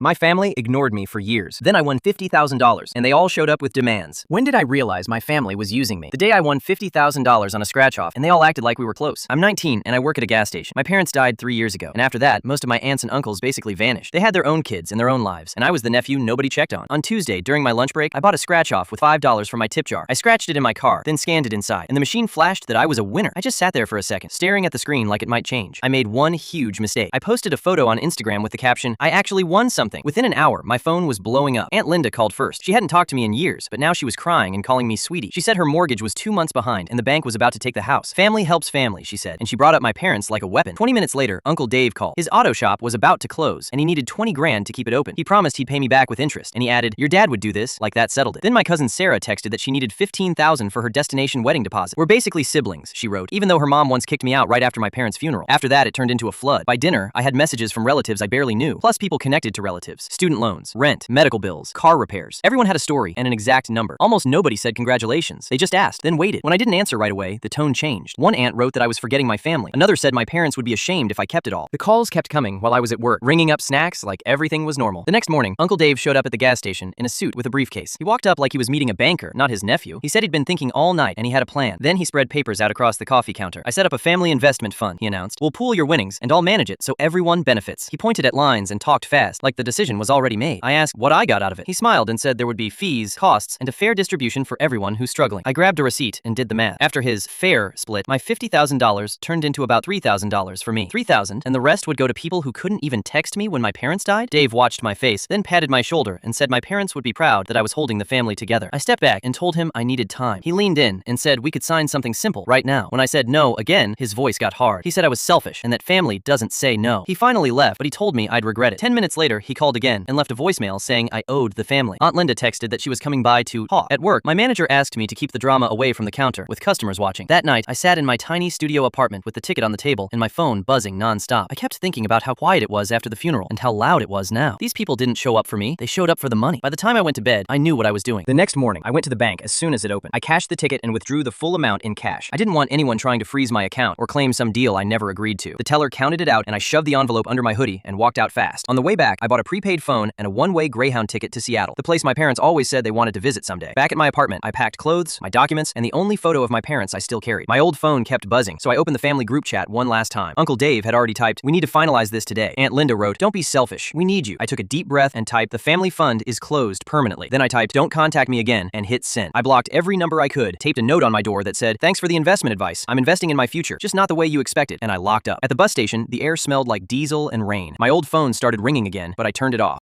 My family ignored me for years. Then I won $50,000, and they all showed up with demands. When did I realize my family was using me? The day I won $50,000 on a scratch-off, and they all acted like we were close. I'm 19, and I work at a gas station. My parents died 3 years ago, and after that, most of my aunts and uncles basically vanished. They had their own kids and their own lives, and I was the nephew nobody checked on. On Tuesday, during my lunch break, I bought a scratch-off with $5 from my tip jar. I scratched it in my car, then scanned it inside, and the machine flashed that I was a winner. I just sat there for a second, staring at the screen like it might change. I made one huge mistake. I posted a photo on Instagram with the caption, "I actually won something." Within an hour, my phone was blowing up. Aunt Linda called first. She hadn't talked to me in years, but now she was crying and calling me sweetie. She said her mortgage was 2 months behind and the bank was about to take the house. Family helps family, she said, and she brought up my parents like a weapon. 20 minutes later, Uncle Dave called. His auto shop was about to close, and he needed 20 grand to keep it open. He promised he'd pay me back with interest, and he added, "Your dad would do this," like that settled it. Then my cousin Sarah texted that she needed $15,000 for her destination wedding deposit. "We're basically siblings," she wrote, even though her mom once kicked me out right after my parents' funeral. After that, it turned into a flood. By dinner, I had messages from relatives I barely knew, plus people connected to relatives. Student loans, rent, medical bills, car repairs. Everyone had a story and an exact number. Almost nobody said congratulations. They just asked, then waited. When I didn't answer right away, the tone changed. One aunt wrote that I was forgetting my family. Another said my parents would be ashamed if I kept it all. The calls kept coming while I was at work, ringing up snacks like everything was normal. The next morning, Uncle Dave showed up at the gas station in a suit with a briefcase. He walked up like he was meeting a banker, not his nephew. He said he'd been thinking all night and he had a plan. Then he spread papers out across the coffee counter. "I set up a family investment fund," he announced. "We'll pool your winnings and I'll manage it so everyone benefits." He pointed at lines and talked fast, like the decision was already made. I asked what I got out of it. He smiled and said there would be fees, costs, and a fair distribution for everyone who's struggling. I grabbed a receipt and did the math. After his fair split, my $50,000 turned into about $3,000 for me. $3,000, and the rest would go to people who couldn't even text me when my parents died? Dave watched my face, then patted my shoulder and said my parents would be proud that I was holding the family together. I stepped back and told him I needed time. He leaned in and said we could sign something simple right now. When I said no again, his voice got hard. He said I was selfish and that family doesn't say no. He finally left, but he told me I'd regret it. 10 minutes later, he called again and left a voicemail saying I owed the family. Aunt Linda texted that she was coming by to talk. At work, my manager asked me to keep the drama away from the counter, with customers watching. That night, I sat in my tiny studio apartment with the ticket on the table and my phone buzzing non-stop. I kept thinking about how quiet it was after the funeral and how loud it was now. These people didn't show up for me, they showed up for the money. By the time I went to bed, I knew what I was doing. The next morning, I went to the bank as soon as it opened. I cashed the ticket and withdrew the full amount in cash. I didn't want anyone trying to freeze my account or claim some deal I never agreed to. The teller counted it out and I shoved the envelope under my hoodie and walked out fast. On the way back, I bought a prepaid phone and a one-way Greyhound ticket to Seattle, the place my parents always said they wanted to visit someday. Back at my apartment, I packed clothes, my documents, and the only photo of my parents I still carried. My old phone kept buzzing, so I opened the family group chat one last time. Uncle Dave had already typed, "We need to finalize this today." Aunt Linda wrote, "Don't be selfish. We need you." I took a deep breath and typed, "The family fund is closed permanently." Then I typed, "Don't contact me again," and hit send. I blocked every number I could, taped a note on my door that said, "Thanks for the investment advice. I'm investing in my future, just not the way you expected," and I locked up. At the bus station, the air smelled like diesel and rain. My old phone started ringing again, but I turned it off.